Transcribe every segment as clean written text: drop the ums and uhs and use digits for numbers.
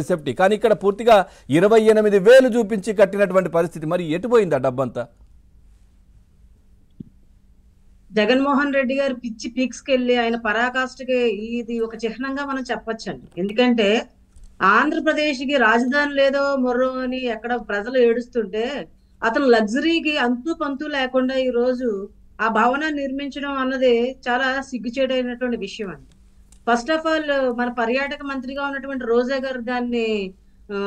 Safety కానీ ఇక్కడ పూర్తిగా 28,000 చూపించి కట్టినటువంటి పరిస్థితి. మరి ఎటుపోయింది ఆ డబ్బంతా? జగన్మోహన్ రెడ్డి గారు పిచ్చి పీక్స్కి వెళ్ళి ఆయన పరాకాష్ఠకి ఇది ఒక చిహ్నంగా మనం చెప్పొచ్చండి. ఎందుకంటే ఆంధ్రప్రదేశ్ కి రాజధాని లేదో మొర్రో అని ఎక్కడ ప్రజలు ఏడుస్తుంటే అతను లగ్జరీకి అంతు పంతు లేకుండా ఈ రోజు ఆ భవనాన్ని నిర్మించడం అన్నది చాలా సిగ్గుచేటైనటువంటి విషయం అండి. ఫస్ట్ ఆఫ్ ఆల్ మన పర్యాటక మంత్రిగా ఉన్నటువంటి రోజా గారు దాన్ని ఆ,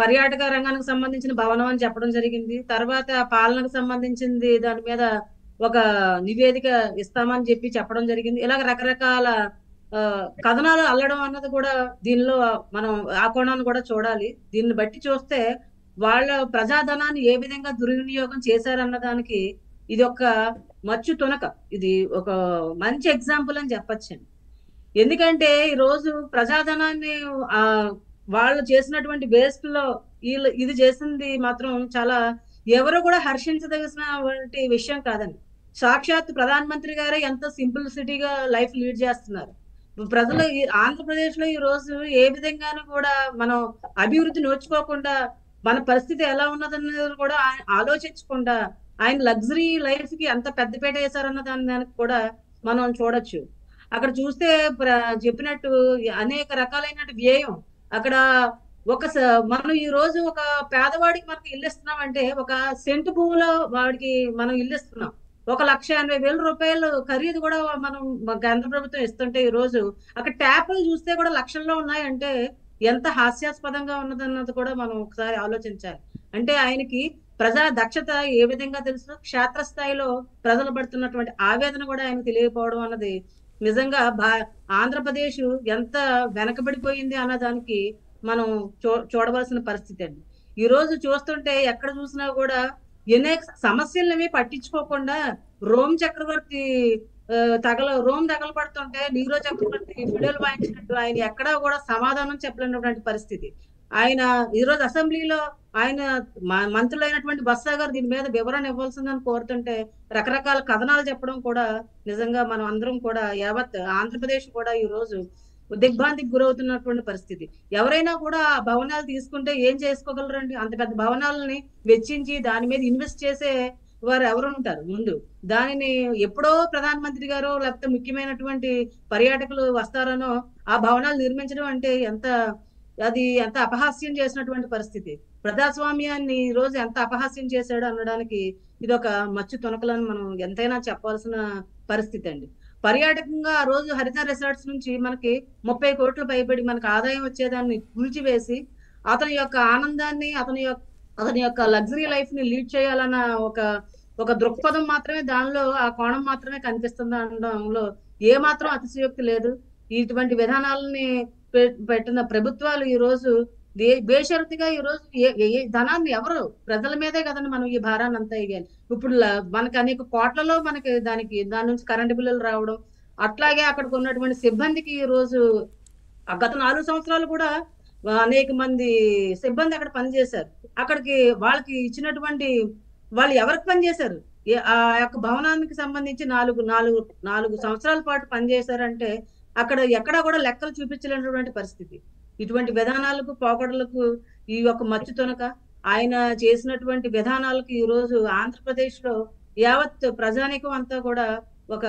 పర్యాటక రంగానికి సంబంధించిన భవనం అని చెప్పడం జరిగింది. తర్వాత పాలనకు సంబంధించింది దాని మీద ఒక నివేదిక ఇస్తామని చెప్పి చెప్పడం జరిగింది. ఇలాగ రకరకాల ఆ, కథనాలు అల్లడం అన్నది కూడా దీనిలో మనం ఆ కోణాన్ని కూడా చూడాలి. దీన్ని బట్టి చూస్తే వాళ్ళ ప్రజాధనాన్ని ఏ విధంగా దుర్వినియోగం చేశారన్న దానికి ఇది ఒక మచ్చు తునక. ఇది ఒక మంచి ఎగ్జాంపుల్ అని చెప్పొచ్చండి. ఎందుకంటే ఈ రోజు ప్రజాధనాన్ని ఆ వాళ్ళు చేసినటువంటి వేస్ట్ లో వీళ్ళు ఇది చేసింది మాత్రం చాలా ఎవరు కూడా హర్షించదగినటువంటి విషయం కాదండి. సాక్షాత్ ప్రధానమంత్రి గారే ఎంత సింప్లిసిటీగా లైఫ్ లీడ్ చేస్తున్నారు. ప్రజలు ఈ ఆంధ్రప్రదేశ్ లో ఈ రోజు ఏ విధంగానూ కూడా మనం అభివృద్ధి నోచుకోకుండా మన పరిస్థితి ఎలా ఉన్నదన్నది కూడా ఆలోచించకుండా ఆయన లగ్జరీ లైఫ్ కి ఎంత పెద్దపీట వేశారన్న దానికి కూడా మనం చూడొచ్చు. అక్కడ చూస్తే చెప్పినట్టు అనేక రకాలైన వ్యయం అక్కడ మనం ఈ రోజు ఒక పేదవాడికి మనకి ఇల్లు ఇస్తున్నామంటే ఒక సెంటు భూమిలో వాడికి మనం ఇల్లు ఇస్తున్నాం. 1,80,000 ఖరీదు కూడా మనం కేంద్ర ప్రభుత్వం ఇస్తుంటే ఈ రోజు అక్కడ ట్యాపులు చూస్తే కూడా లక్షల్లో ఉన్నాయంటే ఎంత హాస్యాస్పదంగా ఉన్నదన్నది కూడా మనం ఒకసారి ఆలోచించాలి. అంటే ఆయనకి ప్రజా దక్షత ఏ విధంగా తెలుసు, క్షేత్రస్థాయిలో ప్రజలు పడుతున్నటువంటి ఆవేదన కూడా ఆయన తెలియకపోవడం అన్నది నిజంగా ఆంధ్రప్రదేశ్ ఎంత వెనకబడిపోయింది అన్న దానికి మనం చూడవలసిన పరిస్థితి అండి. ఈ రోజు చూస్తుంటే ఎక్కడ చూసినా కూడా అనేక సమస్యలనేవి పట్టించుకోకుండా రోమ్ చక్రవర్తి రోమ్ తగలబడుతుంటే నీరో చక్రవర్తి ఫిడల్ వాయించినట్టు ఆయన ఎక్కడా కూడా సమాధానం చెప్పలేనటువంటి పరిస్థితి. ఆయన ఈరోజు అసెంబ్లీలో ఆయన మంత్రులైనటువంటి బొత్స గారు దీని మీద వివరణ ఇవ్వాల్సిందని కోరుతుంటే రకరకాల కథనాలు చెప్పడం కూడా నిజంగా మనం అందరం కూడా యావత్ ఆంధ్రప్రదేశ్ కూడా ఈ రోజు దిగ్భ్రాంతికి గురవుతున్నటువంటి పరిస్థితి. ఎవరైనా కూడా ఆ భవనాలు తీసుకుంటే ఏం చేసుకోగలరండి? అంత పెద్ద భవనాలని వెచ్చించి దాని మీద ఇన్వెస్ట్ చేసే వారు ఎవరు ఉంటారు ముందు? దానిని ఎప్పుడో ప్రధానమంత్రి గారు లేకపోతే ముఖ్యమైనటువంటి పర్యాటకులు వస్తారనో ఆ భవనాలు నిర్మించడం అంటే ఎంత అపహాస్యం చేసినటువంటి పరిస్థితి. ప్రజాస్వామ్యాన్ని ఈ రోజు ఎంత అపహాస్యం చేశాడు అనడానికి ఇది ఒక మచ్చు తునకలని మనం ఎంతైనా చెప్పాల్సిన పరిస్థితి అండి. పర్యాటకంగా ఆ రోజు హరిత రిసార్ట్స్ నుంచి మనకి 30 కోట్లు పైబడి మనకు ఆదాయం వచ్చేదాన్ని కూల్చివేసి అతని యొక్క ఆనందాన్ని అతని యొక్క లగ్జరీ లైఫ్ ని లీడ్ చేయాలన్న ఒక దృక్పథం మాత్రమే దానిలో ఆ కోణం మాత్రమే కనిపిస్తుంది అనడంలో ఏ మాత్రం అతిశయోక్తి లేదు. ఇటువంటి విధానాలని పెట్టిన ప్రభుత్వాలు ఈ రోజు బేషరతుగా ఈ రోజు ధనాన్ని ఎవరు ప్రజల మీదే కదండి మనం ఈ భారాన్ని అంతా ఇవ్వాలి. ఇప్పుడు మనకి అనేక కోట్లలో మనకి దాని నుంచి కరెంటు బిల్లులు రావడం, అట్లాగే అక్కడికి ఉన్నటువంటి సిబ్బందికి ఈ రోజు గత 4 సంవత్సరాలు కూడా అనేక మంది సిబ్బంది అక్కడ పనిచేశారు. అక్కడికి వాళ్ళకి ఇచ్చినటువంటి వాళ్ళు ఎవరికి పనిచేశారు? ఆ యొక్క భవనానికి సంబంధించి 4 సంవత్సరాల పాటు పనిచేశారంటే అక్కడ ఎక్కడా కూడా లెక్కలు చూపించలేనటువంటి పరిస్థితి. ఇటువంటి విధానాలకు పోకడలకు ఈ యొక్క మచ్చు తునక ఆయన చేసినటువంటి విధానాలకు ఈ రోజు ఆంధ్రప్రదేశ్ లో యావత్ ప్రజానీకం అంతా కూడా ఒక